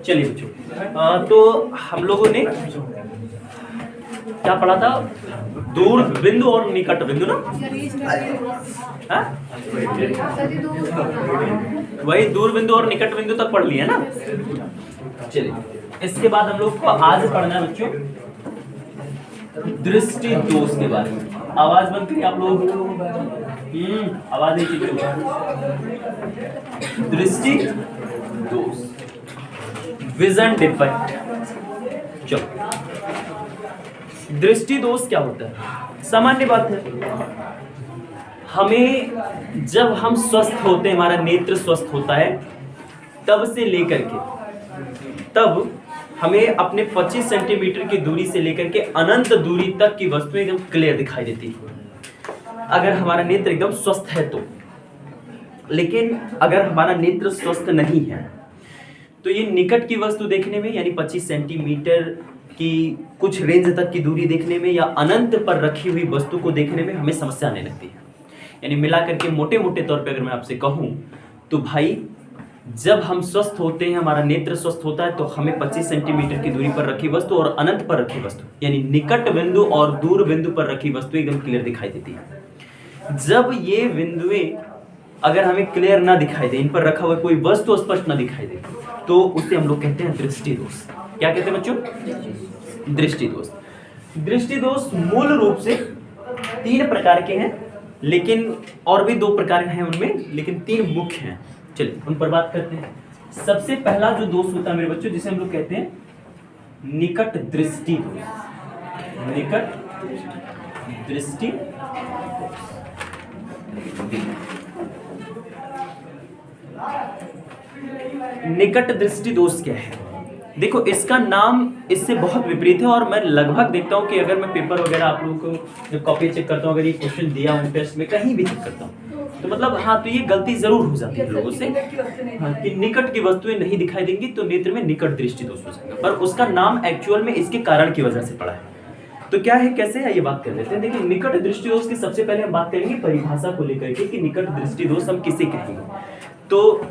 चलिए बच्चों, तो हम लोगों ने क्या पढ़ा था? दूर बिंदु और निकट बिंदु ना? हाँ? वही दूर बिंदु और निकट बिंदु तक पढ़ लिया ना? चलिए, इसके बाद हम लोग को आज पढ़ना है बच्चों दृष्टि दोष के बारे में। आवाज बंद करिए आप लोग। आवाज नहीं चाहिए। दृष्टि दोष, विजन डिफेक्ट। चलो, दृष्टि दोष क्या होता है? सामान्य बात है, हमें जब हम स्वस्थ होते हैं, हमारा नेत्र स्वस्थ होता है, तब से लेकर के तब हमें अपने 25 सेंटीमीटर की दूरी से लेकर के अनंत दूरी तक की वस्तुएं एकदम क्लियर दिखाई देती है, अगर हमारा नेत्र एकदम स्वस्थ है तो। लेकिन अगर हमारा नेत्र स्वस्थ नहीं है तो ये निकट की वस्तु देखने में, यानी 25 सेंटीमीटर की कुछ रेंज तक की दूरी देखने में, या अनंत पर रखी हुई वस्तु को देखने में हमें समस्या आने लगती है। यानी मिला करके मोटे मोटे तौर पे अगर मैं आपसे कहूं तो भाई, जब हम स्वस्थ होते हैं, हमारा नेत्र स्वस्थ होता है, तो हमें 25 सेंटीमीटर की दूरी पर रखी वस्तु और अनंत पर रखी वस्तु, यानी निकट बिंदु और दूर बिंदु पर रखी वस्तु एकदम क्लियर दिखाई देती है। जब ये बिंदुएं अगर हमें क्लियर ना दिखाई दे, इन पर रखा हुआ कोई वस्तु स्पष्ट ना दिखाई दे, तो उसे हम लोग कहते हैं दृष्टि दोष। क्या कहते हैं बच्चों? दृष्टि दोष। दृष्टि दोष मूल रूप से 3 प्रकार के हैं, लेकिन और भी 2 प्रकार हैं उनमें, लेकिन 3 मुख्य हैं। चलिए उन पर बात करते हैं। सबसे पहला जो दोष होता है मेरे बच्चों, जिसे हम लोग कहते हैं निकट दृष्टि दोष। निकट दृष्टि निकट दृष्टि दोष क्या है? देखो, इसका नाम इससे बहुत विपरीत है, और मैं लगभग देखता हूं कि अगर मैं पेपर वगैरह आप लोगों को जब कॉपी चेक करता हूं, अगर ये क्वेश्चन दिया हूं टेस्ट में, कहीं भी चेक करता हूं, तो मतलब हाँ, तो ये गलती जरूर हो जाती है लोगों से, हाँ, कि निकट की वस्तुएं नहीं दिखाई देंगी तो नेत्र में निकट दृष्टि दोष हो जाएगा। पर उसका नाम एक्चुअल में इसके कारण की वजह से पड़ा है। तो क्या है, कैसे है, ये बात कर लेते हैं। देखिए, निकट दृष्टि दोष की सबसे पहले हम बात करेंगे परिभाषा को लेकर के कि निकट दृष्टि दोष हम किसे कहेंगे। तो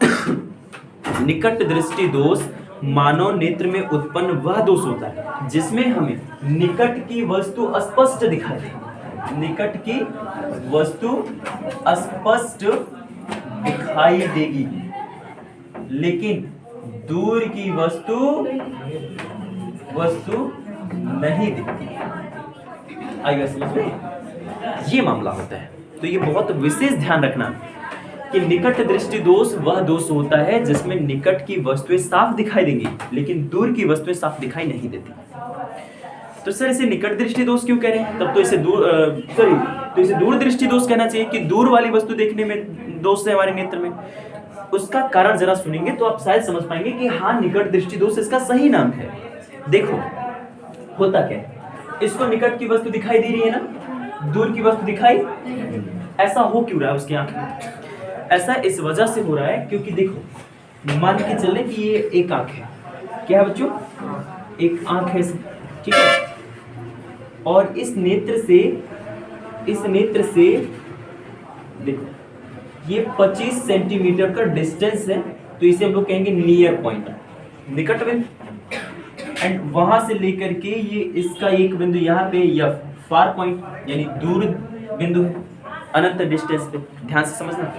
निकट दृष्टि दोष मानव नेत्र में उत्पन्न वह दोष होता है जिसमें हमें निकट की वस्तु स्पष्ट दिखाई दे। निकट की वस्तु स्पष्ट दिखाई देगी, लेकिन दूर की वस्तु नहीं दिखती। आइए समझ में, ये मामला होता है। तो ये बहुत विशेष ध्यान रखना कि निकट दृष्टि दोष वह दोष होता है जिसमें निकट की वस्तुएं साफ दिखाई देंगी, लेकिन दूर की वस्तुएं साफ दिखाई नहीं देती। तो सर, इसे निकट दृष्टि दोष क्यों कह रहे हैं? तब तो इसे दूर दृष्टि दोष कहना चाहिए कि दूर वाली वस्तु देखने में दोष है हमारे नेत्र में। उसका कारण जरा सुनेंगे तो आप शायद समझ पाएंगे कि हाँ, निकट दृष्टि दोष इसका सही नाम है। देखो, होता क्या है, इसको निकट की वस्तु दिखाई दे रही है ना, दूर की वस्तु दिखाई, ऐसा हो क्यों रहा है उसकी आंख में? ऐसा इस वजह से हो रहा है क्योंकि देखो, मान के चले कि ये एक आंख है। क्या है बच्चों? एक आंख है, ठीक है। और इस नेत्र से देखो, ये 25 सेंटीमीटर का डिस्टेंस है, तो इसे हम लोग कहेंगे नियर पॉइंट, निकट बिंदु। एंड वहां से लेकर के ये इसका एक बिंदु यहाँ पे, या फार पॉइंट, यानी दूर बिंदु है, अनंत डिस्टेंस पे। ध्यान से समझना,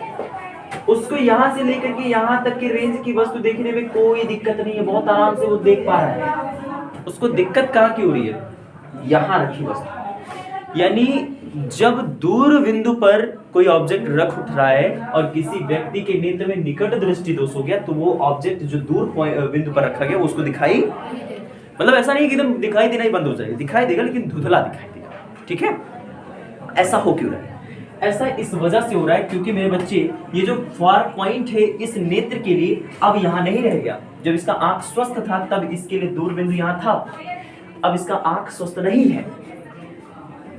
उसको यहाँ से लेकर के यहाँ तक की रेंज की वस्तु देखने में कोई दिक्कत नहीं है, बहुत आराम से वो देख पा रहा है। उसको दिक्कत कहाँ की हो रही है? यहाँ रखी वस्तु। यानी जब दूर बिंदु पर कोई ऑब्जेक्ट रख उठ रहा है और किसी व्यक्ति के नेत्र में निकट दृष्टि दोष हो गया, तो वो ऑब्जेक्ट जो दूर बिंदु पर रखा गया वो उसको दिखाई, मतलब ऐसा नहीं कि एकदम दिखाई देना ही बंद हो जाएगा, दिखाई देगा लेकिन धुंधला दिखाई देगा, ठीक है। ऐसा हो क्यों रहा है? ऐसा इस वजह से हो रहा है क्योंकि मेरे बच्चे, ये जो फार पॉइंट है इस नेत्र के लिए अब यहाँ नहीं रह गया। जब इसका आंख स्वस्थ था तब इसके लिए दूर बिंदु यहाँ था, अब इसका आंख स्वस्थ नहीं है,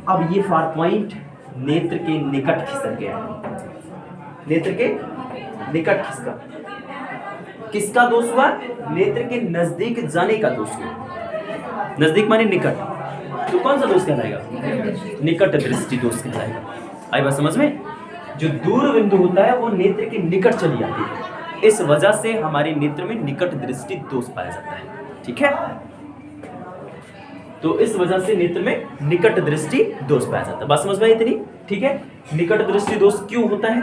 अब ये फार पॉइंट नेत्र के निकट खिसक गया। नेत्र के निकट खिसका, किसका दोष हुआ? नेत्र के नजदीक जाने का दोष हुआ। नजदीक माने निकट, तो कौन सा दोष कहलाएगा? निकट दृष्टि दोष कहलाएगा। आई बात समझ में? जो दूर बिंदु होता है वो नेत्र के निकट चली जाती है, इस वजह से हमारे नेत्र में निकट दृष्टि दोष पाया जाता है। ठीक है, तो इस वजह से नेत्र में निकट दृष्टि दोष पाया जाता है। बात समझ में आई इतनी? ठीक है, निकट दृष्टि दोष क्यों होता है?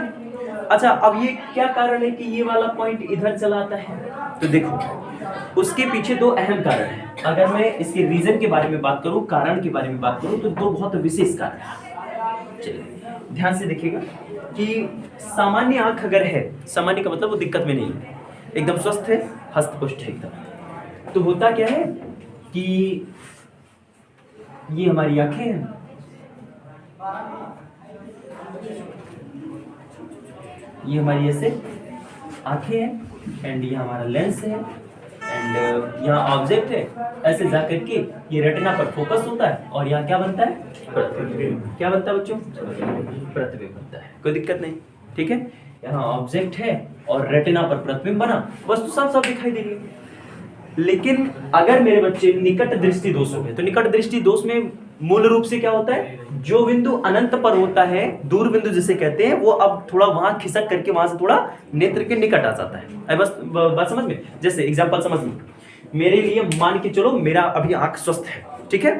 अच्छा, अब ये क्या कारण है कि ये वाला पॉइंट इधर चला आता है? तो देखो, उसके पीछे दो अहम कारण हैं। अगर मैं इसके रीजन के बारे में बात करूं, कारण के बारे में बात करूं, तो दो बहुत विशेष कारण हैं। चलिए ध्यान से देखिएगा कि सामान्य आंख अगर है, सामान्य का मतलब वो दिक्कत में नहीं है, एकदम स्वस्थ है, हस्तपुष्ट है एकदम, तो होता क्या है कि ये हमारी आंखें हैं, ये हमारी ऐसे आंखें हैं, एंड ये हमारा लेंस है, एंड यहाँ ऑब्जेक्ट है, ऐसे जा करके ये रेटिना पर फोकस होता है और यहाँ क्या बनता है? प्रतिबिंब। क्या बनता है बच्चों? प्रतिबिंब बनता है, कोई दिक्कत नहीं। ठीक है, यहाँ ऑब्जेक्ट है और रेटिना पर प्रतिबिंब बना, वस्तु साफ साफ दिखाई दे रही है। लेकिन अगर मेरे बच्चे निकट दृष्टि दोष हो गए, तो निकट दृष्टि दोष में मूल रूप से क्या होता है? जो बिंदु अनंत पर होता है, दूर बिंदु जिसे कहते हैं, वो अब थोड़ा वहां खिसक करके वहां से थोड़ा नेत्र के निकट आ जाता है। बस बात समझ में? जैसे एग्जांपल समझ में, मेरे लिए मान के चलो मेरा अभी आंख स्वस्थ है, ठीक है,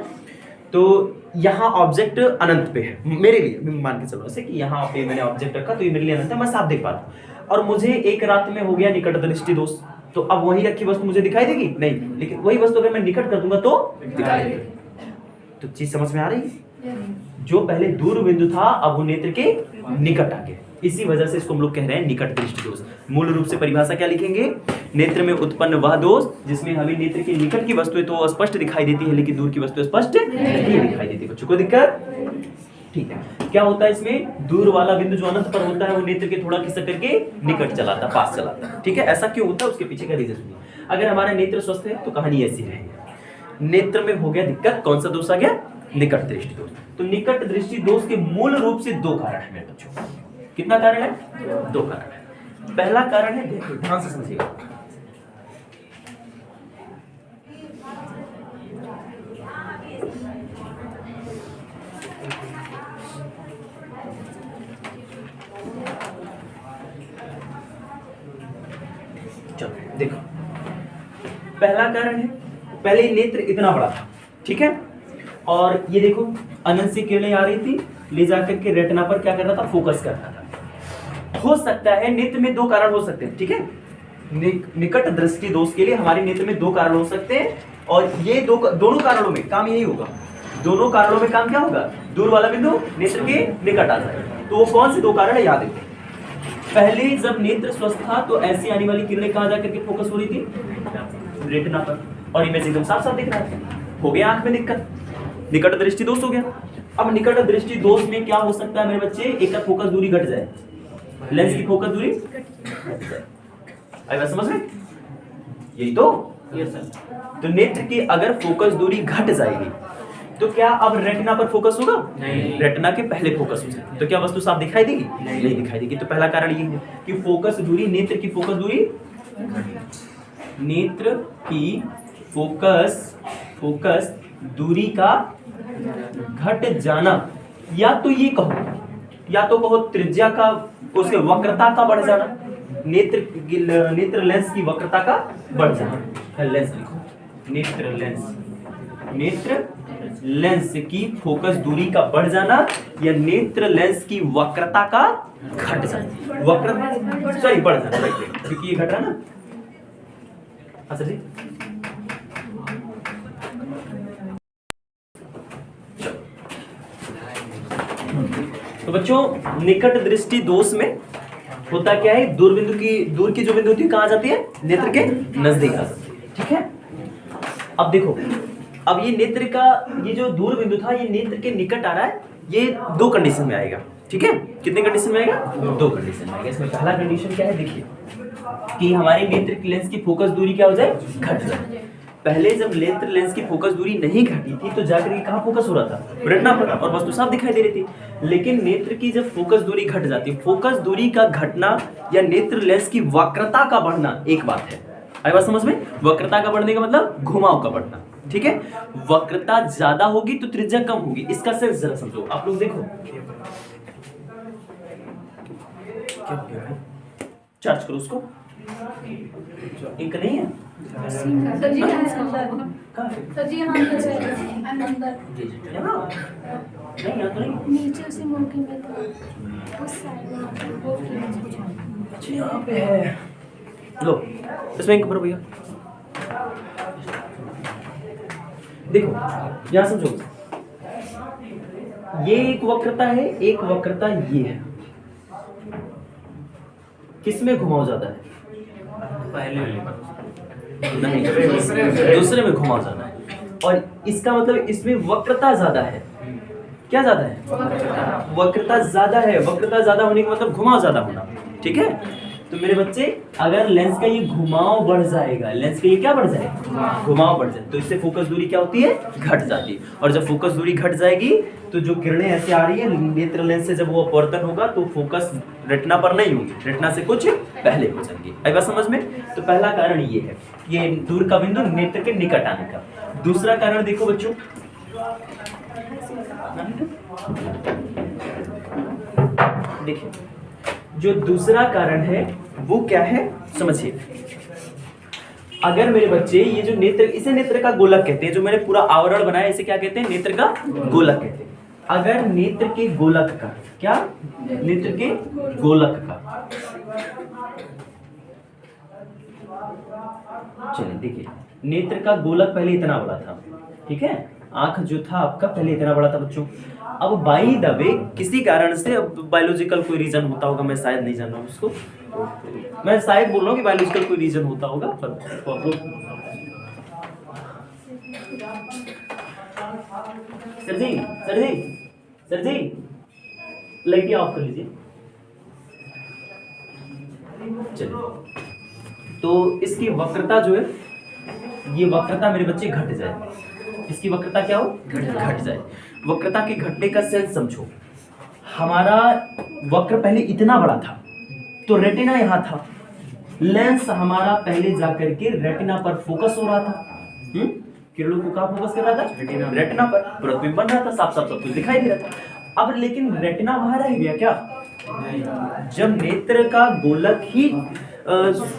तो यहाँ ऑब्जेक्ट अनंत पे है, मेरे लिए मान के चलो ऐसे कि यहाँ पे मैंने ऑब्जेक्ट रखा, तो ये मेरे लिए अनंत है, मैं साफ देख पा रहा हूँ, और मुझे एक रात में हो गया निकट दृष्टि दोष, तो अब वही रखी वस्तु मुझे दिखाई देगी? नहीं, लेकिन वही वस्तु अगर मैं निकट कर दूंगा तो दिखाई देगी। तो चीज समझ में आ रही है? जो पहले दूर बिंदु था अब वो नेत्र के निकट आ गया, इसी वजह से इसको हम लोग कह रहे हैं निकट दृष्टि दोष। मूल रूप से परिभाषा क्या लिखेंगे? नेत्र में उत्पन्न वह दोष जिसमें हमें नेत्र के निकट की वस्तुएं तो स्पष्ट दिखाई देती है, लेकिन दूर की वस्तुएं स्पष्ट नहीं दिखाई देती। बच्चों को दिक्कत? ठीक है, क्या होता है इसमें? दूर वाला बिंदु जो अनंत पर होता है वो नेत्र के थोड़ा खिसक करके निकट चलाता है, पास चलाता है। ठीक है, ऐसा क्यों होता है? उसके पीछे का रीजन सुनिए। अगर हमारा नेत्र स्वस्थ है तो कहानी ऐसी रहेगी, नेत्र में हो गया दिक्कत, कौन सा दोष आ गया? निकट दृष्टि दोष। तो निकट दृष्टि दोष के मूल रूप से दो कारण है मेरे बच्चों। कितना कारण है? दो कारण है। पहला कारण है, देखो ध्यान से समझिएगा, चलो देखो, पहला कारण है, पहले नेत्र इतना बड़ा था, ठीक है, और ये देखो अनंत से किरणें आ रही थी, ले जाकर के रेटिना पर क्या कर रहा था? फोकस कर रहा था। हो सकता है नेत्र में दो कारण हो सकते हैं, ठीक है, निकट दृष्टि दोष के लिए हमारे नेत्र में दो कारण हो सकते हैं, और ये दोनों कारणों में काम यही होगा, दोनों कारणों में काम क्या होगा? दूर वाला बिंदु नेत्र के निकट आ जाएगा। तो वो कौन से दो कारण है याद रखिए। पहले जब नेत्र स्वस्थ था तो ऐसी आने वाली किरणें कहां जाकर के फोकस हो रही थी? रेटिना पर, और इमेज एकदम साफ साफ दिख रहा है, हो गया आंख में दिक्कत, निकट दृष्टि दोष हो गया। अब निकट दृष्टि दोष में क्या हो सकता है मेरे बच्चे? एक का फोकस दूरी घट जाए, लेंस की फोकस दूरी घट जाए। आई बात समझ में? यही तो? Yes sir. तो नेत्र की अगर फोकस दूरी घट जाएगी तो क्या अब रेटिना पर फोकस होगा? नहीं, रेटिना के पहले फोकस हो जाएगी, तो क्या वस्तु साफ दिखाई देगी? नहीं दिखाई देगी। तो पहला कारण ये है कि फोकस दूरी, नेत्र की फोकस दूरी, नेत्र की फोकस दूरी का घट जाना, या तो ये कहो, या तो कहो त्रिज्या का, उसके वक्रता का बढ़ जाना, नेत्र लेंस की वक्रता का बढ़ जाना। लेंस लिखो, नेत्र लेंस की फोकस दूरी का बढ़ जाना, या नेत्र लेंस की वक्रता का घट जाना, वक्रता सॉरी बढ़ जाना, क्योंकि ये घट रहा ना। अच्छा जी, तो बच्चों निकट दृष्टि दोष में होता क्या है? दूर की जो बिंदु होती है कहां जाती है? नेत्र के नजदीक आ जाती है, ठीक है। अब देखो, अब ये नेत्र का ये जो दूर बिंदु था ये नेत्र के निकट आ रहा है, ये दो कंडीशन में आएगा, ठीक है। कितने कंडीशन में आएगा? दो कंडीशन में आएगा। इसमें पहला कंडीशन क्या है? देखिए कि हमारे नेत्र की लेंस की फोकस दूरी क्या हो जाए? घट जाए। पहले जब नेत्र लेंस की फोकस दूरी नहीं घटी थी तो जाकर के कहां फोकस हो रहा था? रेटिना पर, और वस्तु साफ दिखाई दे रही थी। लेकिन नेत्र की जब फोकस दूरी घट जाती है, फोकस दूरी का घटना या नेत्र लेंस की वक्रता का बढ़ना एक बात है। आई बात समझ में? वक्रता का बढ़ने का मतलब घुमाव का बढ़ना, ठीक है। वक्रता ज्यादा होगी तो त्रिज्या कम होगी, इसका सेंस जरा समझो। आप लोग देखो, चार्ज करो उसको, इंक नहीं है? सर जी यहाँ अंदर। कहाँ? सर जी यहाँ अंदर अंदर। यहाँ? नहीं यहाँ तो नहीं। नीचे उसी मौके में था उस साइड में वो अच्छा यहाँ पे है। लो इसमें इंक भरो भैया। देखो यहाँ समझो, ये एक वक्रता है, एक वक्रता ये है। किसमें घुमाव ज्यादा है? पहले वाले पर नहीं, दूसरे में घुमाव ज्यादा है। और इसका मतलब इसमें वक्रता ज्यादा है। क्या ज्यादा है? वक्रता ज्यादा है। वक्रता ज्यादा होने का मतलब घुमाव ज्यादा होना। ठीक है, तो मेरे बच्चे अगर लेंस का ये घुमाव बढ़ जाएगा, लेंस का ये क्या बढ़ जाएगा? घुमाव बढ़ जाए, तो इससे फोकस दूरी क्या होती है? घट जाती है। और जब फोकस दूरी घट जाएगी तो जो किरणें ऐसे आ रही है नेत्र लेंस से, जब वो अपवर्तन होगा तो फोकस रेटिना पर नहीं होगी, रेटिना से कुछ पहले हो जाएंगी। आई बात समझ में? तो पहला कारण ये है, ये दूर का बिंदु नेत्र के निकट आने का। दूसरा कारण देखो बच्चों, देखिए जो दूसरा कारण है वो क्या है समझिए। अगर मेरे बच्चे ये जो नेत्र, इसे नेत्र का गोलक कहते हैं, जो मैंने पूरा आवरण बनाया इसे क्या कहते हैं? नेत्र का गोलक कहते हैं। अगर नेत्र के गोलक का, क्या नेत्र के गोलक का, चलिए देखिए नेत्र का गोलक पहले इतना बड़ा था, ठीक है, आंख जो था आपका पहले इतना बड़ा था बच्चों। अब बाई द वे किसी कारण से, अब बायोलॉजिकल कोई रीजन होता होगा, मैं शायद नहीं जान रहा हूँ उसको, मैं शायद बोल रहा हूँ कि बायोलॉजिकल कोई रीजन होता होगा, पर sir ji sir ji sir ji light off कर लीजिए। चलिए तो इसकी वक्रता जो है, ये वक्रता मेरे बच्चे घट जाए, इसकी वक्रता क्या हो? घट जाए। वक्रता के घटने का सेंस समझो। हमारा वक्र पहले इतना बड़ा था तो रेटिना यहां था, लेंस हमारा पहले जाकर के रेटिना पर फोकस हो रहा था। किरणों को कहां फोकस कर रहा था? रेटिना पर। प्रतिबिंब बन रहा था, साफ साफ सब कुछ दिखाई दे रहा था। अब लेकिन रेटिना वहां रह गया क्या? जब नेत्र का गोलक ही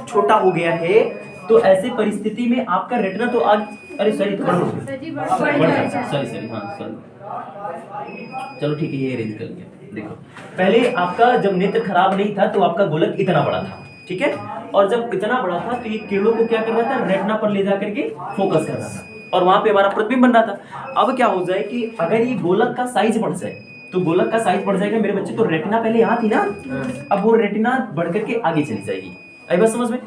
छोटा हो गया है तो ऐसी परिस्थिति में आपका रेटिना तो आज, अरे सॉरी सॉरी हाँ सॉरी, चलो ठीक है ये अरेंज कर लिया। देखो पहले आपका जब नेत्र खराब नहीं था तो आपका गोलक इतना बड़ा था, ठीक है, और जब इतना बड़ा था तो ये किरणों को क्या कर रहा था? रेटिना पर ले जाकर के फोकस कर रहा था और वहां पे हमारा प्रतिबिंब बन रहा था। अब क्या हो जाए कि अगर ये गोलक का साइज बढ़ जाए तो गोलक का साइज बढ़ जाएगा मेरे बच्चे, तो रेटिना पहले यहाँ थी ना, अब वो रेटिना बढ़ करके आगे चली जाएगी। आई बात समझ में?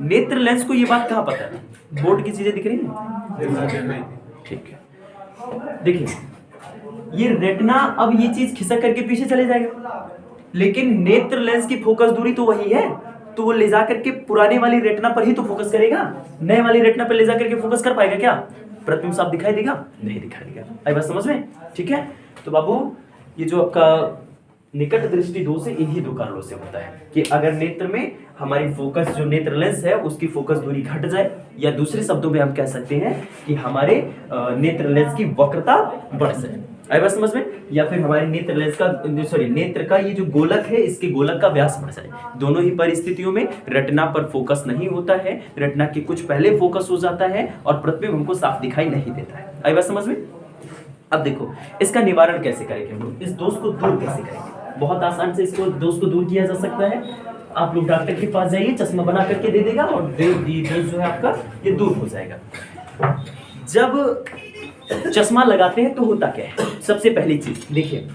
नेत्र लेंस को ये बात कहाँ पता है? बोर्ड की चीजें दिख रही है, ठीक है। देखिए ये रेटिना अब ये चीज खिसक करके पीछे चले जाएगा, लेकिन नेत्र लेंस की फोकस दूरी तो वही है, तो वो ले जाकर के पुराने वाली रेटिना पर ही तो फोकस करेगा, नए वाली रेटिना पर ले जाकर के फोकस कर पाएगा क्या? प्रतिबिंब साफ दिखाई देगा? नहीं दिखाई देगा। आई बात समझ में? ठीक है, तो बाबू ये जो आपका निकट दृष्टि दोष है इन्हीं दो कारणों से होता है कि अगर नेत्र में हमारी फोकस जो नेत्र लेंस है उसकी फोकस दूरी घट जाए, या दूसरे शब्दों में हम कह सकते हैं कि हमारे नेत्र लेंस की वक्रता बढ़ जाए। आई बात समझ में? या फिर हमारे नेत्र लेंस का, सॉरी नेत्र का ये जो गोलक है इसके गोलक का व्यास बढ़ जाए। दोनों ही परिस्थितियों में रेटिना पर फोकस नहीं होता है, रेटिना के कुछ पहले फोकस हो जाता है और प्रतिबिंब हमको साफ दिखाई नहीं देता है। आई बात समझ में? अब देखो इसका निवारण कैसे करेंगे हम लोग, इस दोष को दूर कैसे करेंगे? बहुत आसान से इसको दोष को दूर किया जा सकता है। आप लोग डॉक्टर के पास जाइए, चश्मा बना करके दे देगा और दोष जो है आपका ये दूर हो जाएगा। जब चश्मा लगाते हैं तो होता क्या है? सबसे पहली चीज देखिए,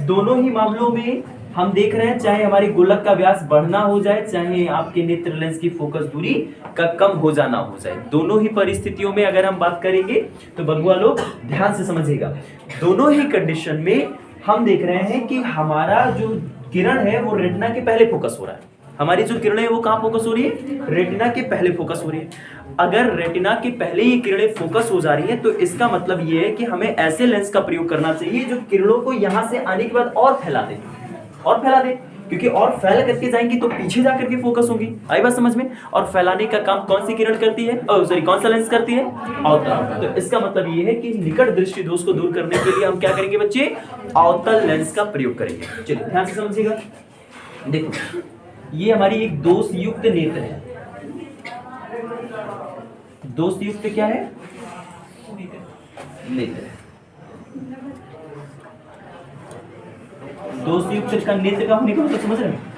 दोनों ही मामलों में हम देख रहे हैं, चाहे हमारी गोलक का व्यास बढ़ना हो जाए, चाहे आपके नेत्र लेंस की फोकस दूरी का कम हो जाना हो जाए, दोनों ही परिस्थितियों में अगर हम बात करेंगे तो बंगुआ लोग ध्यान से समझिएगा, दोनों ही कंडीशन में हम देख रहे हैं कि हमारा जो किरण है वो रेटिना के पहले फोकस हो रहा है। हमारी जो किरणें है वो कहाँ फोकस हो रही है? रेटिना के पहले फोकस हो रही है। अगर रेटिना के पहले ये किरणें फोकस हो जा रही है तो इसका मतलब ये है कि हमें ऐसे लेंस का प्रयोग करना चाहिए जो किरणों को यहाँ से आने के बाद और फैला दे, और फैला दे, क्योंकि और फैल करके जाएंगी तो पीछे जाकर के फोकस होगी। आई बात समझ में? और फैलाने का काम कौन सी किरण करती है? सॉरी कौन सा लेंस करती है? अवतल। तो इसका मतलब ये है कि निकट दृष्टि दोष को दूर करने के लिए हम क्या करेंगे बच्चे? अवतल लेंस का प्रयोग करेंगे। चलिए ध्यान से समझिएगा। देखो ये हमारी एक दोष युक्त नेत्र है। दोष युक्त क्या है? नेत्र। दोष युक्त का नेत्र का होने का मतलब समझ रहे हैं?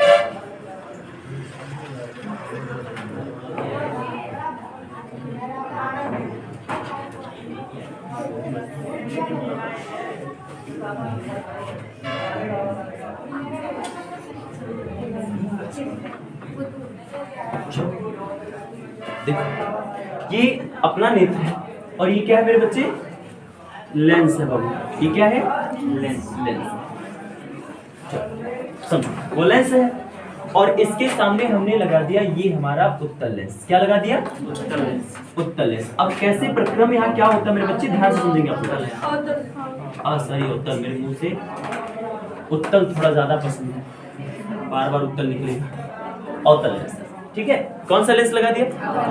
देखो ये अपना नेत्र है और ये क्या है मेरे बच्चे? लेंस है बाबू। ये क्या है? लेंस। लेंस समझो, वो लेंस है और इसके सामने हमने लगा दिया ये हमारा उत्तल लेंस। क्या लगा दिया? उत्तल लेंस। उत्तल लेंस। अब कैसे प्रक्रम यहाँ क्या होता है मेरे बच्चे? ध्यान से समझेंगे आप लोग। सॉरी उत्तल, मेरे मुंह से उत्तल थोड़ा ज्यादा पसंद है, बार बार उत्तल निकलेगा। अवतल लेंस, ठीक है। कौन सा लेंस लगा दिया?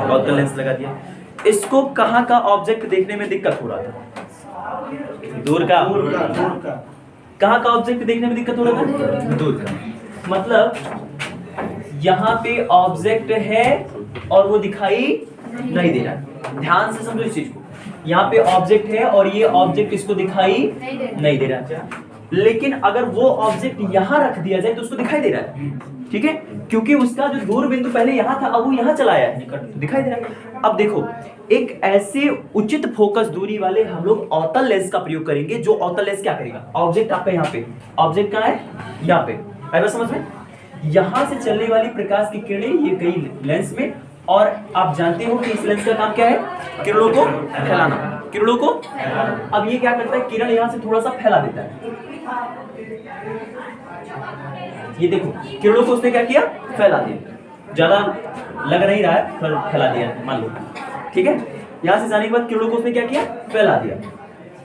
अवतल लेंस लगा दिया। इसको कहाँ का ऑब्जेक्ट देखने में दिक्कत हो रहा था? दूर का। कहाँ का ऑब्जेक्ट देखने में दिक्कत हो रहा था? दूर का। मतलब यहाँ पे ऑब्जेक्ट है और वो दिखाई नहीं दे रहा। ध्यान से समझो इस चीज को। यहाँ पे ऑब्जेक्ट है और ये ऑब्जेक्ट इसको दिखाई नहीं दे रहा, लेकिन अगर वो ऑब्जेक्ट यहाँ रख दिया जाए तो उसको दिखाई दे रहा है, ठीक है, क्योंकि उसका जो दूर बिंदु पहले यहाँ था अब वो यहाँ चला आया है, दिखाई दे रहा है। अब देखो एक ऐसे उचित फोकस दूरी वाले हम लोग अवतल लेंस का प्रयोग करेंगे। जो अवतल लेंस क्या करेगा? ऑब्जेक्ट आपका यहाँ पे, ऑब्जेक्ट कहाँ है? यहाँ पे। आया बात समझ में? यहाँ से चलने वाली प्रकाश की किरणें ये गई लेंस में, और आप जानते हो कि इस लेंस का काम क्या है? किरणों को फैलाना। किरणों को, अब ये क्या करता है? किरण यहाँ से थोड़ा सा फैला देता है। ये देखो किरणों को उसने क्या किया? फैला दिया। ज्यादा लग नहीं रहा है पर फैला दिया मान लो, ठीक है। यहाँ से जाने के बाद किरणों को उसने क्या किया? फैला दिया।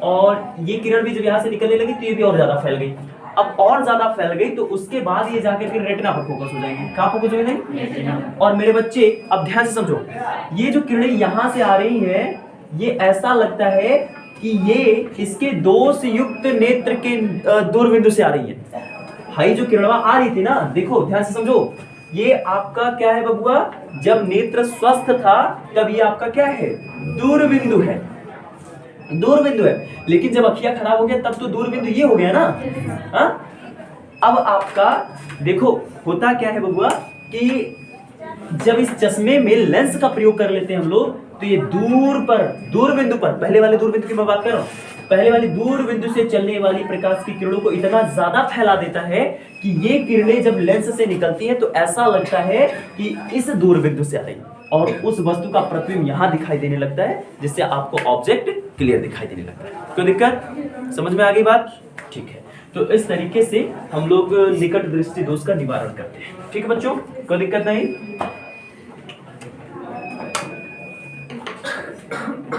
और ये किरण भी जब यहाँ से निकलने लगी तो ये भी और ज्यादा फैल गई। अब और ज्यादा फैल गई तो उसके बाद ये जाकर फिर रेटिना पर फोकस हो जाएंगे। कहाँ फोकस हो जाएंगे? और मेरे बच्चे अब ध्यान से समझो, ये जो किरणें यहाँ से आ रही है ये ऐसा लगता है कि ये इसके दोष युक्त नेत्र के दूरबिंदु से आ रही है। भाई जो किरणवा आ रही थी ना, देखो ध्यान से समझो, ये आपका क्या है बबुआ? जब नेत्र स्वस्थ था तब ये आपका क्या है? दूरबिंदु है। दूरबिंदु है। लेकिन जब अखियां खराब हो गया तब तो दूरबिंदु ये हो गया ना। हाँ, अब आपका देखो होता क्या है बबुआ कि जब इस चश्मे में लेंस का प्रयोग कर लेते हैं हम लोग तो ये दूर पर, दूरबिंदु पर, पहले वाले दूरबिंदु की मैं बात कर रहा हूँ, पहले वाली दूरबिंदु से चलने वाली प्रकाश की किरणों को इतना ज्यादा फैला देता है कि ये किरणें जब लेंस से निकलती हैं तो ऐसा लगता है कि इस दूरबिंदु से आ रही है और उस वस्तु का प्रतिबिंब यहाँ दिखाई देने लगता है, जिससे आपको ऑब्जेक्ट क्लियर दिखाई देने लगता है। कोई दिक्कत? समझ में आ गई बात? ठीक है। तो इस तरीके से हम लोग निकट दृष्टि दोष का निवारण करते हैं। ठीक है बच्चों, कोई दिक्कत नहीं?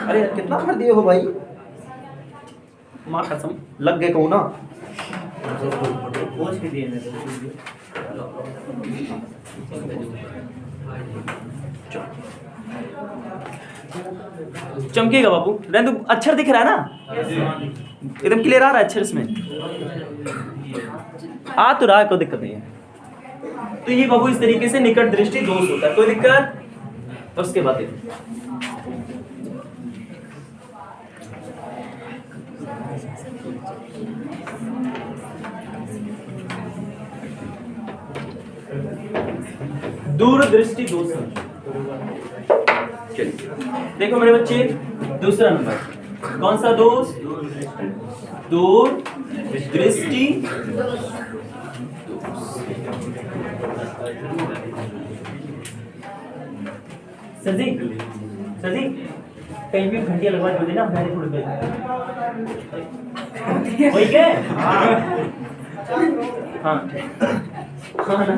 अरे कितना भर दिए हो भाई? माँ कसम लग गए कहूँ ना। चमकेगा बाबू, रहने दो। अक्षर दिख रहा है ना? एकदम क्लियर आ रहा है अक्षर इसमें? आ तो रहा है, कोई दिक्कत नहीं है। तो ये बाबू इस तरीके से निकट दृष्टि दोष होता है। कोई दिक्कत? उसके बाद दूरदृष्टि दोष। चलिए देखो मेरे बच्चे, दूसरा नंबर कौन सा दोष? दूरदृष्टि सर जी, सर जी कहीं भी घंटिया लगवा दो देना, मैंने थोड़ी देर वही क्या? हाँ हाँ ना।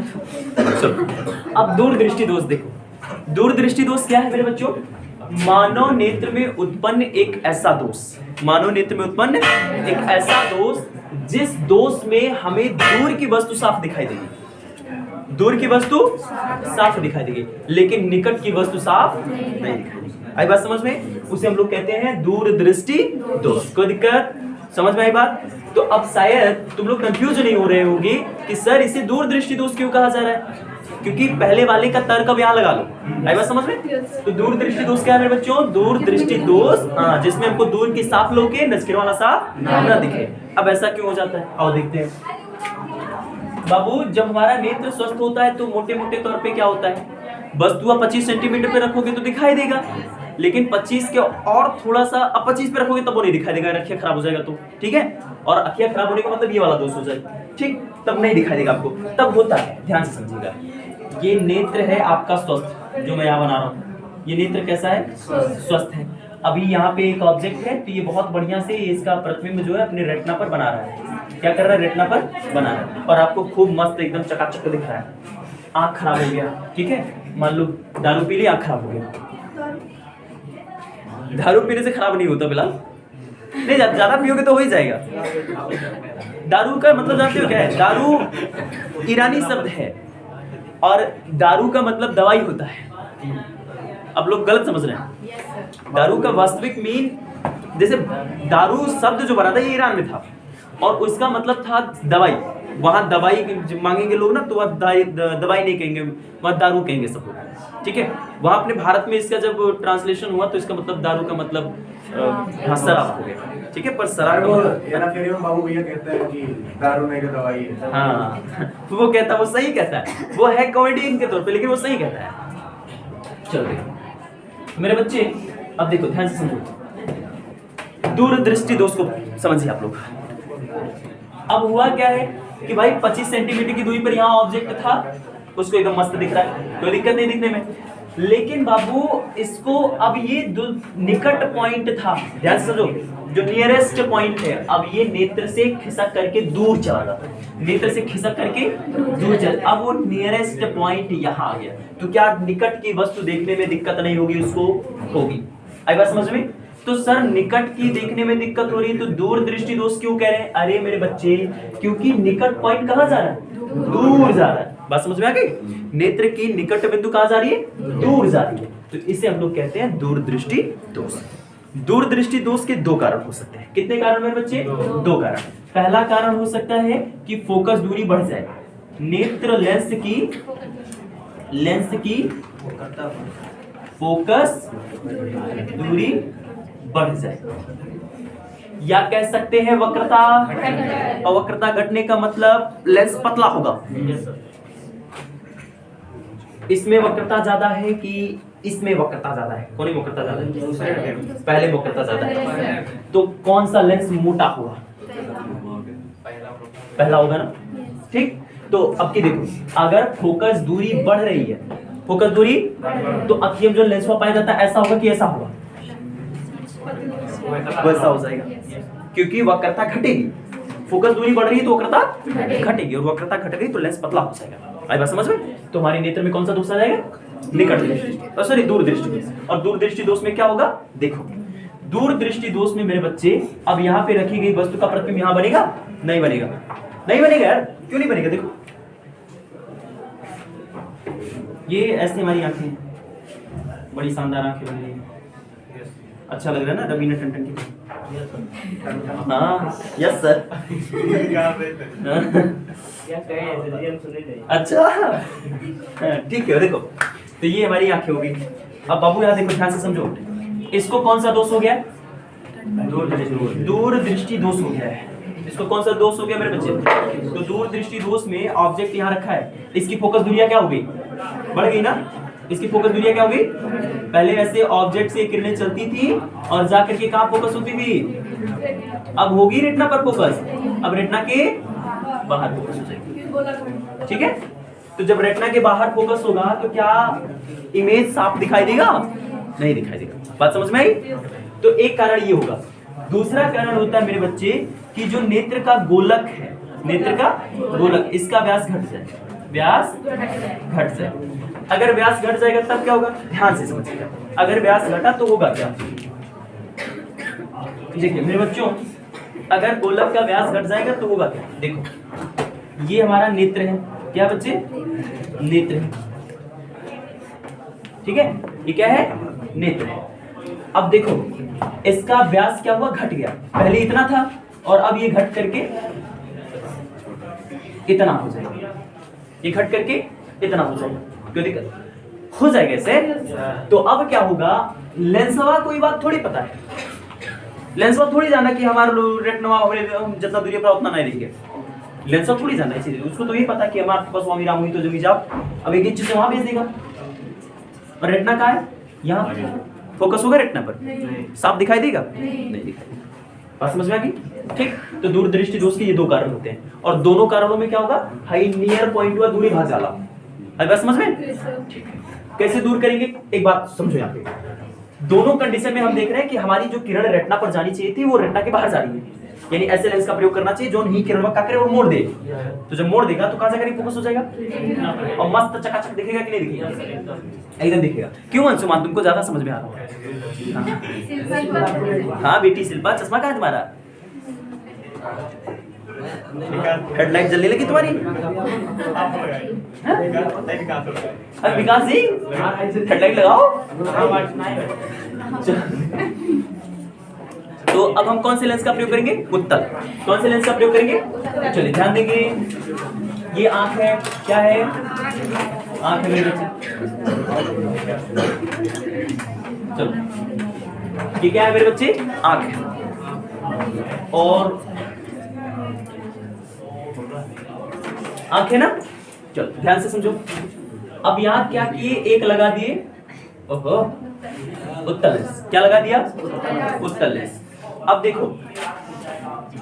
अब दूरदृष्टि दोष देखो। दूरदृष्टि दोष क्या है मेरे बच्चों? मानव नेत्र में उत्पन्न एक ऐसा दोष, मानव नेत्र में उत्पन्न एक ऐसा दोष जिस दोष में हमें दूर की वस्तु साफ दिखाई देगी, दूर की वस्तु साफ दिखाई देगी लेकिन निकट की वस्तु साफ नहीं दिखाई देगी। आई बात समझ में? उसे हम लोग कहते हैं दूरदृष्टि दोष। कोई दिक्कत? समझ में आई बात? तो अब शायद तुम लोग कंफ्यूज नहीं हो रहे होंगे कि सर इसे दूरदृष्टि दोष क्यों कहा जा रहा है, क्योंकि पहले वाले का तर्क अब यहाँ लगा लो। आई बात समझ में? तो दूरदृष्टि दोष क्या है मेरे बच्चों? दूरदृष्टि दोष, हाँ, जिसमें हमको दूर की साफ लो के नजदीक वाला साफ ना दिखे। अब ऐसा क्यों हो जाता है, आओ देखते हैं। बाबू, जब हमारा नेत्र स्वस्थ होता है तो मोटे मोटे तौर पे क्या होता है, वस्तु 25 सेंटीमीटर पे रखोगे तो दिखाई देगा, लेकिन 25 के और थोड़ा सा, अब 25 पे रखोगे तब वो नहीं दिखाई देगा, अखियां खराब हो जाएगा तो, ठीक है। और अखियां खराब होने का मतलब ये वाला दोष हो जाएगा, ठीक, तब नहीं दिखाई देगा आपको, तब होता है। ध्यान से समझिएगा, ये नेत्र है आपका स्वस्थ, जो मैं यहाँ बना रहा हूँ, ये नेत्र कैसा है? स्वस्थ है। अभी यहाँ पे एक ऑब्जेक्ट है, तो ये बहुत बढ़िया से इसका प्रतिबिंब जो है अपने रेटिना पर बना रहा है। क्या कर रहा है? रेटिना पर बना रहा है, और आपको खूब मस्त एकदम चकाचक दिख रहा है। आँख खराब हो गया, ठीक है, मान लो दारू पी ली, आँख खराब हो गया। दारू पीने से खराब नहीं होता बिलाल, नहीं, ज्यादा पियोगे तो हो ही जाएगा। दारू का मतलब जानते हो क्या है? दारू ईरानी शब्द है, और दारू का मतलब दवाई होता है। अब लोग गलत समझ रहे हैं। दारू का वास्तविक मीन, जैसे दारू शब्द जो बना था ये ईरान में था, और उसका मतलब था दवाई। वहाँ दवाई मांगेंगे लोग ना, तो वह दवाई नहीं कहेंगे, वह दारू कहेंगे सब लोग, ठीक है। वहाँ अपने भारत में इसका जब ट्रांसलेशन हुआ तो इसका मतलब दारू का मतलब हाँ शराब हो गया, ठीक है। पर शराब बाबू भैया कहते हैं कि दारू नहीं दवाई है। हाँ वो कहता है, वो सही कहता है, वो है कॉमेडियन के तौर पे, लेकिन वो सही कहता है। चलो देखो मेरे बच्चे, अब देखो ध्यान से समझो, दूरदृष्टि दोष को समझिए आप लोग। अब हुआ क्या है कि भाई 25 सेंटीमीटर की दूरी पर यहाँ ऑब्जेक्ट था, उसको एकदम मस्त दिख रहा है, कोई दिक्कत नहीं दिखने में। लेकिन बाबू इसको अब ये निकट पॉइंट था, ध्यान से समझो, जो नियरेस्ट पॉइंट है, अब ये नेत्र से खिसक करके दूर चला जाता है, नेत्र से खिसक करके दूर चला, अब वो नियरेस्ट पॉइंट यहाँ आ गया, तो क्या निकट की वस्तु देखने में दिक्कत नहीं होगी? उसको होगी। आई बात समझ में? तो सर निकट की देखने में दिक्कत हो रही है, तो दूरदृष्टि दोष क्यों कह रहे हैं? अरे मेरे बच्चे, क्योंकि निकट पॉइंट कहाँ जा रहा है? दूर जा रहा है। बात समझ में आ गई? नेत्र की निकट बिंदु कहाँ जा रही है? दूर जा रही है, तो इसे हम लोग कहते हैं दूरदृष्टि दोष। दूरदृष्टि दोष के दो कारण हो सकते हैं। कितने कारण मेरे बच्चे? दो कारण। पहला कारण हो सकता है कि फोकस दूरी बढ़ जाए, नेत्र लेंस की फोकस दूरी बढ़ जाए, या कह सकते हैं वक्रता। और वक्रता घटने का मतलब लेंस पतला होगा। इसमें वक्रता ज्यादा है कि इसमें वक्रता ज्यादा है? कौन में वक्रता ज्यादा है? पहले वक्रता ज्यादा है, तो कौन सा लेंस मोटा हुआ? पहला होगा ना, ठीक। तो अब की देखो, अगर फोकस दूरी बढ़ रही है, फोकस दूरी, तो अखियों जो लेंस पाया जाता है ऐसा होगा कि ऐसा होगा? वैसा हो जाएगा, क्योंकि वक्रता घटेगी। फोकस दूरी बढ़ रही है तो वक्रता घटेगी, और वक्रता घट गई तो लेंस पतला हो जाएगा। आई बात समझ में? तो हमारी नेत्र में कौन सा दोष आ जाएगा? निकट दृष्टि, सॉरी दूरदृष्टि दोष। और दूरदृष्टि दोष में क्या होगा? देखो दूरदृष्टि दोष में मेरे बच्चे, अब यहाँ पे रखी गई वस्तु का प्रतिबिंब यहाँ बनेगा? नहीं बनेगा। नहीं बनेगा यार, क्यों नहीं बनेगा? देखो ये ऐसी हमारी आंखें हैं, बड़ी शानदार आंखें बन रही हैं, अच्छा लग रहा है ना रवीना टंडन की? हाँ यस सर। अच्छा ठीक है, देखो तो ये हमारी आंखें होगी। अब बाबू यहाँ देखो, ध्यान से समझो, इसको कौन सा दोष हो गया? दूरदृष्टि दोष हो गया है। इसको कौन सा दोष हो गया मेरे बच्चे? तो दूरदृष्टि दोष में ऑब्जेक्ट यहाँ रखा है, इसकी फोकस दूरियां क्या हो गई? बढ़ गई ना। इसकी फोकस दूरियां क्या हो गई? पहले ऐसे ऑब्जेक्ट से किरणें चलती थी और जाकर के कहाँ फोकस होती थी? अब होगी रेटिना पर फोकस, अब रेटिना के बाहर फोकस हो जाएगी, ठीक है। तो जब रेटिना के बाहर फोकस होगा तो क्या इमेज साफ दिखाई देगा? नहीं दिखाई देगा। बात समझ में आई? तो एक कारण ये होगा। दूसरा कारण होता है मेरे बच्चे कि जो नेत्र का गोलक है, नेत्र का गोलक, इसका व्यास घट जाए, व्यास घट जाए। अगर व्यास घट जाएगा तब क्या होगा? ध्यान से समझिएगा, अगर व्यास घटा तो होगा क्या? देखिए मेरे बच्चों, अगर गोलक का व्यास घट जाएगा तो होगा क्या? देखो ये हमारा नेत्र है, क्या बच्चे? नेत्र है, ठीक है। ये क्या है? नेत्र है। अब देखो इसका व्यास क्या हुआ? घट गया। पहले इतना था और अब ये घट करके इतना हो जाएगा, ये घट करके इतना हो जाएगा, क्यों दिक्कत हो जाएगा ऐसे। तो अब क्या होगा, लेंसवा को ये बात थोड़ी पता है, लेंसवा थोड़ी जाना कि हमारा रेटिना जितना दूरी पर उतना नहीं रहेंगे, लेंसवा थोड़ी जाना है, उसको तो ये पता कि हमारे पास स्वामी राम हुई तो जमी जाओ, अब एक चीज से वहां भेज देगा। और रेटिना कहाँ है, यहाँ फोकस होगा रेटिना पर, साफ दिखाई देगा नहीं दिखाई, बात समझ में आ गई। ठीक, तो दूरदृष्टि दोष के ये दो कारण होते हैं, और दोनों कारणों में क्या होगा, हाई नियर पॉइंट हुआ दूरी भाग जाला, अब बात समझ में। कैसे दूर करेंगे, एक बात समझो यहाँ पे, दोनों कंडीशन में हम देख रहे हैं कि हमारी जो किरण रेटिना पर जानी चाहिए थी वो रेटिना के बाहर जा रही है, यानी ऐसे लेंस का प्रयोग करना चाहिए जो ही किरण का करे और मोड़ दे, तो जब मोड़ देगा तो कहां जाकर फोकस हो जाएगा और मस्त चकाचक दिखेगा कि नहीं दिखेगा, एकदम दिखेगा। क्यों अंशुमान, तुमको ज्यादा समझ में आ रहा है? हाँ बेटी शिल्पा, चश्मा कहाँ है तुम्हारा, हेडलाइट जलने लगी तुम्हारी, अरे विकास जी हेडलाइट लगाओ। तो अब हम कौन से लेंस का प्रयोग करेंगे, उत्तल, कौन से लेंस का प्रयोग करेंगे, चलिए ध्यान देंगे, ये आंख है, क्या है, आंख है मेरे बच्चे, चलो ये क्या है मेरे बच्चे, आंख है, और आंख है ना, चलो ध्यान से समझो। अब यहाँ क्या किए, एक लगा दिए, ओहो उत्तल लेंस, क्या लगा दिया, उत्तल लेंस। अब देखो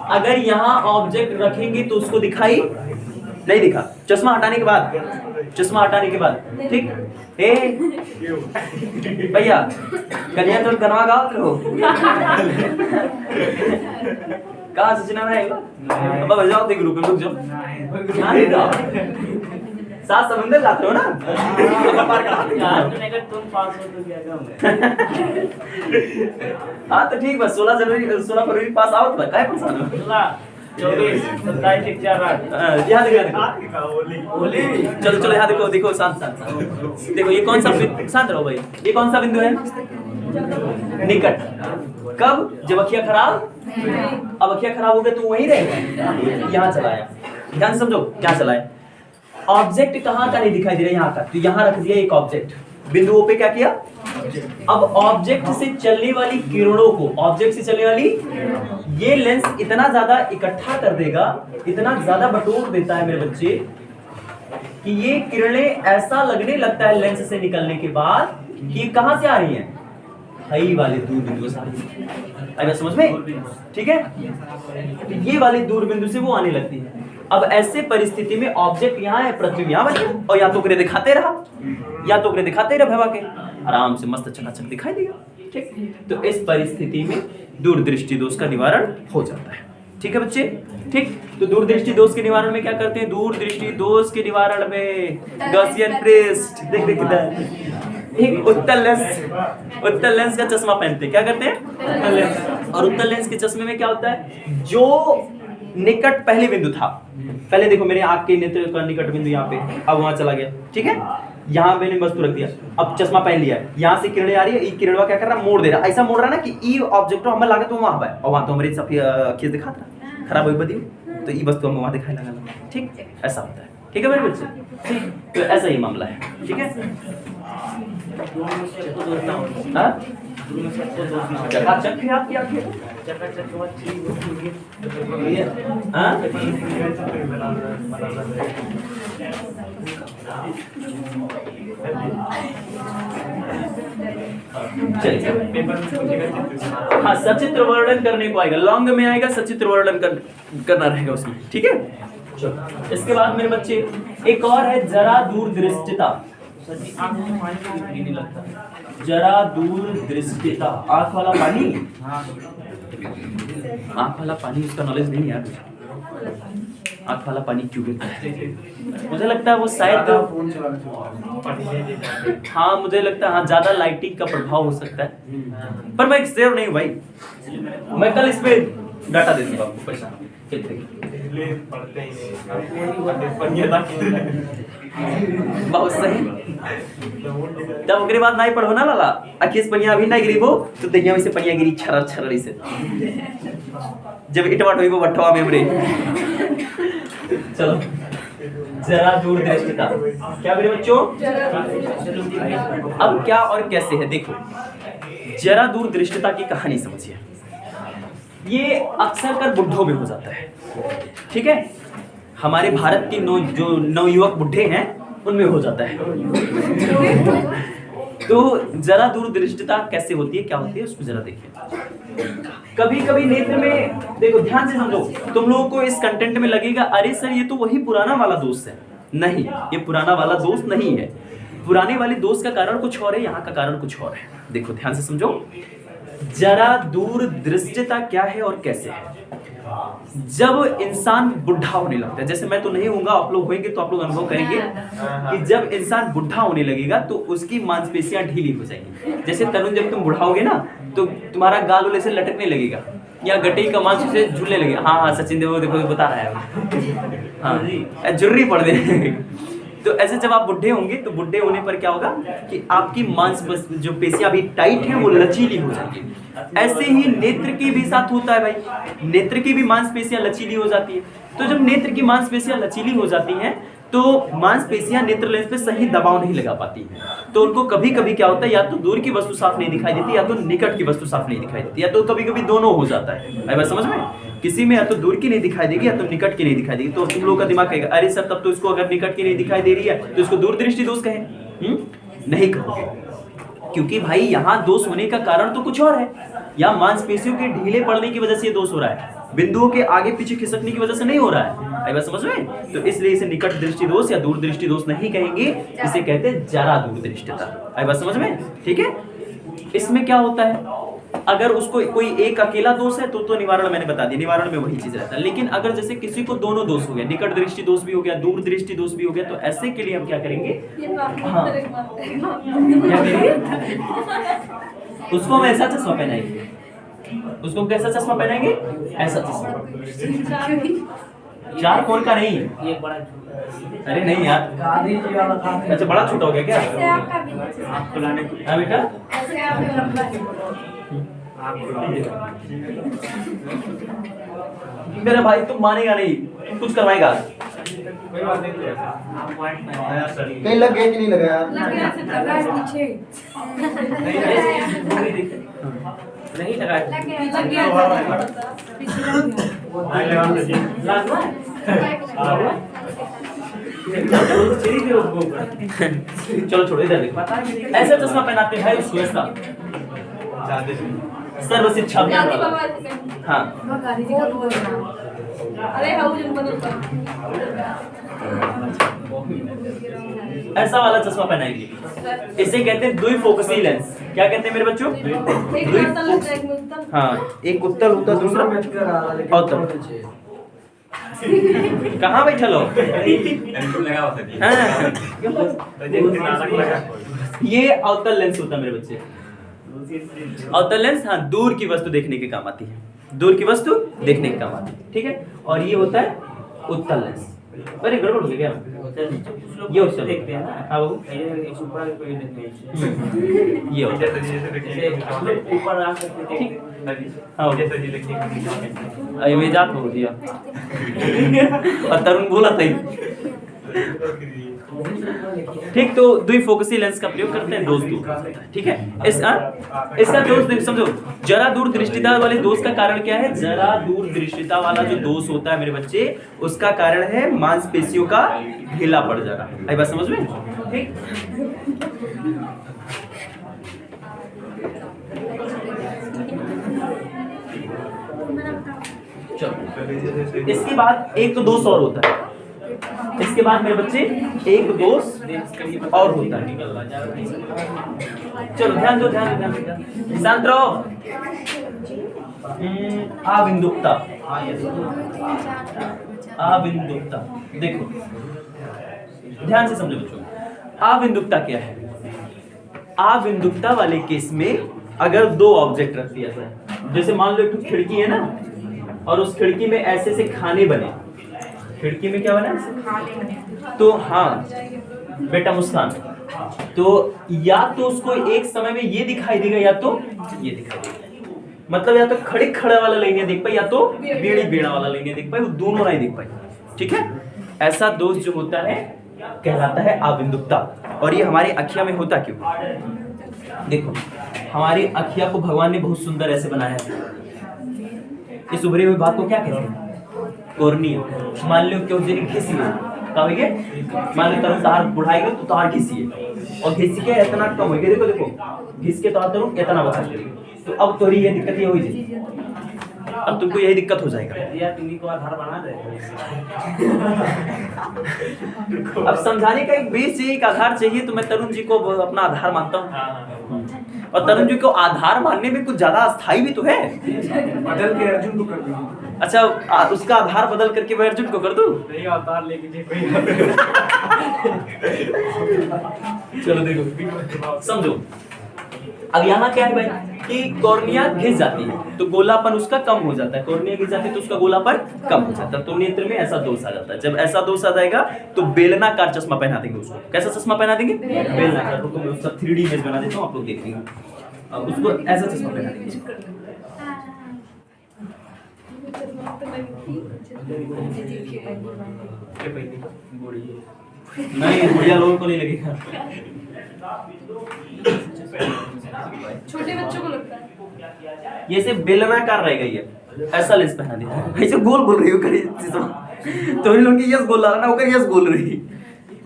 अगर यहाँ ऑब्जेक्ट रखेंगे तो उसको दिखाई नहीं दिखा, चश्मा हटाने के बाद, चश्मा हटाने के बाद, ठीक है भैया, कन्या तो गनवा गाओ हो कहाँ से चुना रहेगा, अब जाओ देख ग्रुप में रुक जाओ, सात समंदर जाते हो ना, हाँ तो ठीक बस 16 फरवरी पास आउट पर काय परेशान हो, 24 27 4 यहाँ चलो यहाँ देखो शांत देखो, ये कौन सा, शांत रहो भाई, ये कौन सा बिंदु है, निकट, कब, जब अखियां खराब, अब अखियां खराब हो गए तो वहीं रहेगा, यहाँ चलाया, ध्यान समझो क्या चलाया, ऑब्जेक्ट कहाँ का नहीं दिखाई दे रहा है, यहाँ का, तो यहाँ रख दिया एक ऑब्जेक्ट, बिंदुओं पे क्या किया, अब ऑब्जेक्ट से चलने वाली किरणों को, ऑब्जेक्ट से चलने वाली ये लेंस इतना ज्यादा इकट्ठा कर देगा, इतना ज्यादा बटोर देता है मेरे बच्चे कि ये किरणें ऐसा लगने लगता है लेंस से निकलने के बाद कि ये कहां से आ रही हैं, हाई वाले दूर बिंदु से आ रही है, अगर समझ में, ठीक है, तो ये वाली दूर बिंदु से वो आने लगती है। अब ऐसे परिस्थिति में ऑब्जेक्ट यहाँ है, पृथ्वी यहाँ बची, और या तो करे दिखाते रहा, या तो करे दिखाते रहा भवा के, आराम से मस्त चकाचक दिखाई देगा, ठीक। तो इस परिस्थिति में दूरदृष्टि दोष का निवारण हो जाता है, ठीक है बच्चे, ठीक। तो दूरदृष्टि दोष के निवारण में क्या करते हैं, दूरदृष्टि दोष के निवारण में गॉसियन पृष्ठ, देख किधर, एक उत्तल लेंस का चश्मा पहनते हैं, क्या करते हैं, उत्तल लेंस, और उत्तल लेंस के चश्मे में क्या होता है, जो निकट पहले बिंदु था, पहले देखो मेरे आंख के नेत्र का निकट बिंदु यहाँ पे, अब वहां चला गया, ठीक है, यहाँ मैंने वस्तु रख दिया, अब चश्मा पहन लिया, यहाँ से किरणें आ रही है, किरणवा क्या कर रहा है, मोड़ दे रहा है, ऐसा मोड़ रहा है ना कि ई ऑब्जेक्ट हमें लागे तो वहां है, और वहां तो हमारी सफेद अखियां दिखाता है, खराब हुई बदी, तो ई वस्तु हमें वहां दिखाई लगा, ठीक, ऐसा होता है, ठीक है मेरे बच्चे, ठीक, तो ऐसा ही मामला है, ठीक है। चकाचक है आपकी आंखें, हाँ सचित्र वर्णन करने को आएगा, लॉन्ग में आएगा, सचित्र वर्णन करना रहेगा उसमें, ठीक है। इसके बाद मेरे बच्चे एक और है जरा दूरदृष्टिता, जरा दूरदृष्टिता, आंख वाला पानी, आंख वाला पानी, उसका नॉलेज नहीं यार, आंख वाला पानी क्यों गिरता है, मुझे लगता है वो शायद, हाँ मुझे लगता है हाँ ज्यादा लाइटिंग का प्रभाव हो सकता है, पर मैं श्योर नहीं हूँ भाई, मैं कल इस पे डाटा दे दूंगा आपको, पैसा बहुत सही, जब ओकरे बाद नहीं पढ़ो ना लाला, अखिस पनिया अभी नहीं गिरी वो, तो दहिया में से पनिया गिरी छरर छररी से, जब इटवाट हुई वो बट्ठवा में हमरे, चलो जरा दूरदृष्टिता। क्या मेरे बच्चों? अब क्या और कैसे है देखो, जरा दूरदृष्टिता की कहानी समझिए। ये अक्सर कर बुढ़ों में हो जाता है, ठीक है। हमारे भारत के जो नवयुवक बुढ़े हैं उनमें हो जाता है। तो जरा दूरदृष्टिता कैसे होती है, क्या होती है, उसको जरा देखिए। कभी कभी नेत्र में देखो, ध्यान से समझो, तुम लोगों को इस कंटेंट में लगेगा अरे सर ये तो वही पुराना वाला दोस्त है। नहीं, ये पुराना वाला दोस्त नहीं है। पुराने वाले दोस्त का कारण कुछ और है, यहाँ का कारण कुछ और है। देखो ध्यान से समझो, जरा दूरदृष्टिता क्या है और कैसे है। जब इंसान बुढ़ा होने लगता है, जैसे मैं तो नहीं हूँगा, आप लोग होंगे तो आप लोग अनुभव करेंगे कि जब इंसान बुढ़ा होने लगेगा तो उसकी मांसपेशियां ढीली हो जाएंगी। जैसे तरुण, जब तुम बुढ़ा होगे ना तो तुम्हारा गाल उले से लटकने लगेगा या गटई का मांस से झूलने लगेगा। हाँ हाँ सचिन देव देखो बता रहा है, हाँ जुर्री पड़ दे। तो ऐसे जब आप बुढ़े होंगे तो बुढ़े होने पर क्या होगा कि आपकी मांस जो पेशियां अभी टाइट हैं वो लचीली हो जाएगी। ऐसे ही नेत्र के भी साथ होता है भाई, नेत्र की भी मांसपेशियां लचीली हो जाती है। तो जब नेत्र की मांसपेशियां लचीली हो जाती हैं तो मांसपेशियां नेत्र लेंस पे सही दबाव नहीं लगा पाती हैं, तो उनको कभी कभी क्या होता है, या तो दूर की वस्तु साफ नहीं दिखाई देती या तो निकट की वस्तु साफ नहीं दिखाई देती, या तो कभी कभी दोनों हो जाता है। भाई बात समझ में, किसी में या तो दूर की नहीं दिखाई देगी या तो निकट की नहीं दिखाई देगी। तो तुम लोगों का दिमाग कहेगा अरे सर तब तो इसको अगर निकट की नहीं दिखाई दे रही है तो इसको दूरदृष्टि दोष कहें। नहीं कहोगे, क्योंकि भाई यहाँ दोष होने का कारण तो कुछ और है। यहाँ मांसपेशियों के ढीले पड़ने की वजह से ये दोष हो रहा है, बिंदुओं के आगे पीछे खिसकने की वजह से नहीं हो रहा है। भाई बात समझ में, तो इसलिए इसे निकट दृष्टि दोष या दूरदृष्टि दोष नहीं कहेंगे, इसे कहते हैं जरा दूरदृष्टिता। भाई बात समझ में, ठीक है। इसमें क्या होता है, अगर उसको कोई एक अकेला दोष है तो निवारण मैंने बता दिया, निवारण में वही चीज रहता है। लेकिन अगर जैसे किसी को दोनों दोष हो गया, निकट दृष्टि दोष भी हो गया, दूर दृष्टि दोष भी हो गया, तो ऐसे के लिए हम क्या करेंगे, हाँ क्या करेंगे, उसको हम ऐसा चश्मा पहनाएंगे। उसको कैसा चश्मा पहनाएंगे, ऐसा चश्मा। चार कोण का नहीं, ये बड़ा, अरे नहीं यार, अच्छा बड़ा छोटा हो गया क्या हाँ बेटा। मेरा भाई तुम मानेगा नहीं, तुम कुछ करवाएगा। कहीं लग गया कि नहीं लगा यार? नहीं लगा, चलो छोड़ो इधर देखो, ऐसा चश्मा पहनाते हैं उसको, ऐसा सर्व शिक्षा अभियान वाला। हाँ ऐसा वाला चश्मा पहनाएंगे, इसे कहते हैं द्विफोकसी लेंस। क्या कहते हैं मेरे बच्चों, हाँ, एक उत्तल होता है दूसरा अवतल। कहाँ बैठा लो, ये अवतल लेंस होता है मेरे बच्चे। अवतल लेंस हाँ दूर की वस्तु देखने के काम आती है, दूर की वस्तु देखने के काम आती है, ठीक है। और ये होता है उत्तल लेंस। अरे गड़बड़ हो गया क्या, ये उत्तल देखते हैं ना, हाँ बाबू ये ऊपर आ सकते, ठीक हाँ मजाक हो दिया और तरुण बोला था ठीक। तो द्विफोकसी लेंस का प्रयोग करते हैं, दोष दूर, ठीक है। इसका दोष समझो, जरा दूरदृष्टिता वाले दोष का कारण क्या है, जरा दूरदृष्टिता वाला जो दोष होता है मेरे बच्चे, उसका कारण है मांसपेशियों का ढीला पड़ जाना। आई बात समझ में, ठीक। चलो इसके बाद एक तो दोष और होता है, इसके बाद मेरे बच्चे एक दोष और होता है। चलो ध्यान दो, ध्यान दो, शांत रहो। अबिंदुकता, अबिंदुकता देखो ध्यान से समझो बच्चों, अबिंदुकता क्या है। अबिंदुकता वाले केस में अगर दो ऑब्जेक्ट रख दिया जाए, जैसे मान लो एक खिड़की है ना, और उस खिड़की में ऐसे से खाने बने, खिड़की में क्या बना, तो हाँ बेटा मुस्कान, तो या तो उसको एक समय में ये दिखाई देगा या तो ये दिखाई देगा, मतलब या तो खड़े खड़ा वाला लाइनियां देख पाई या तो बेड़ी बेड़ा वाला लाइनियां देख पाई, वो दोनों नहीं देख पाई, ठीक है। ऐसा दोष जो होता है कहलाता है आबिंदुकता। और ये हमारी अखिया में होता क्यों? देखो, हमारी अखिया को भगवान ने बहुत सुंदर ऐसे बनाया है। इस उभरे हुए भाग को क्या कहते हैं? कॉर्निया। मान लो क्यों घिसी है, मान लो तरफ तार बुढ़ाएगा तो तार घिसी है, और घिसी के इतना कम हो गया, देखो देखो घिस के तार तरुण इतना बचा देगी। तो अब तो ये दिक्कत ये हुई जी, अब तुमको यही दिक्कत हो जाएगा। अब समझाने का एक बेस चाहिए, एक आधार चाहिए, तो मैं तरुण जी को अपना आधार मानता हूँ। और तरुण जी को आधार मानने में कुछ ज्यादा अस्थाई भी तो है। बदल के अर्जुन को कर दीजिए। अच्छा, उसका आधार बदल करके मैं अर्जुन को कर दूं? अवतार लेके चलो देखो समझो, अब यहाँ क्या है भाई कि कॉर्निया घिस जाती है तो गोलापन उसका कम हो जाता है, कॉर्निया घिस जाती है तो उसका गोलापन कम हो जाता है, तो नेत्र में ऐसा दोष आ जाता है। जब ऐसा दोष आ जाएगा तो बेलनाकार चश्मा पहना देंगे उसको। कैसा चश्मा पहना देंगे? बेलनाकार। तो मैं उसका 3D इमेज बना देता हूँ, आप लोग देख लीजिए। उसको ऐसा चश्मा पहना देंगे। नहीं, बढ़िया लोगों को नहीं लगेगा, छोटे बच्चों को लगता है। ये सिर्फ बेलनाकार रह गई है। ऐसा लेंस पहना दिया, ऐसे गोल बोल रही हो करी तो इन लोग की यस बोल रहा ना, होकर यस बोल रही।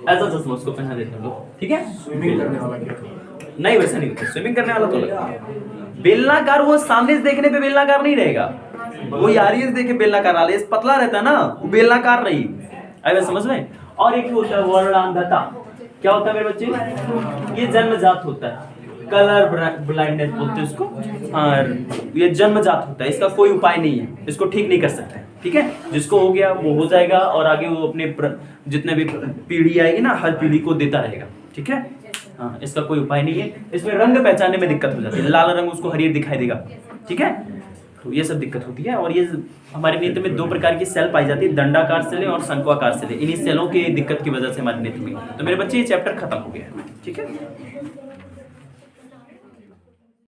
ऐसा चश्मा उसको पहना देते हैं लोग, ठीक है? स्विमिंग करने वाला क्या? नहीं, वैसा नहीं होता, स्विमिंग करने वाला तो लगता है। बेलनाकार वो सामने से देखने पे बेलनाकार नहीं रहेगा, वो यारी से देखे बेलनाकार वाले, इस पतला रहता है ना, वो बेलनाकार रही। अरे समझ में? और एक होता है वर्णांधता। क्या होता है मेरे बच्चे? ये जन्मजात होता है, कलर ब्लाइंडनेस बोलते हैं उसको। और ये जन्मजात होता है, इसका कोई उपाय नहीं है, इसको ठीक नहीं कर सकते, ठीक है? जिसको हो गया वो हो जाएगा, और आगे वो अपने जितने भी पीढ़ी आएगी ना, हर पीढ़ी को देता रहेगा, ठीक है? हाँ, इसका कोई उपाय नहीं है। इसमें रंग पहचानने में दिक्कत हो जाती है, लाल रंग उसको हरियर दिखाई देगा, ठीक है? तो ये सब दिक्कत होती है। और ये हमारे नेत्र में 2 प्रकार की सेल पाई जाती है, दंडाकार सेलें और शंक्वाकार सेलें। इन्हीं सेलों की दिक्कत की वजह से हमारे नेत्र में। तो मेरे बच्चे ये चैप्टर खत्म हो गया है, ठीक है?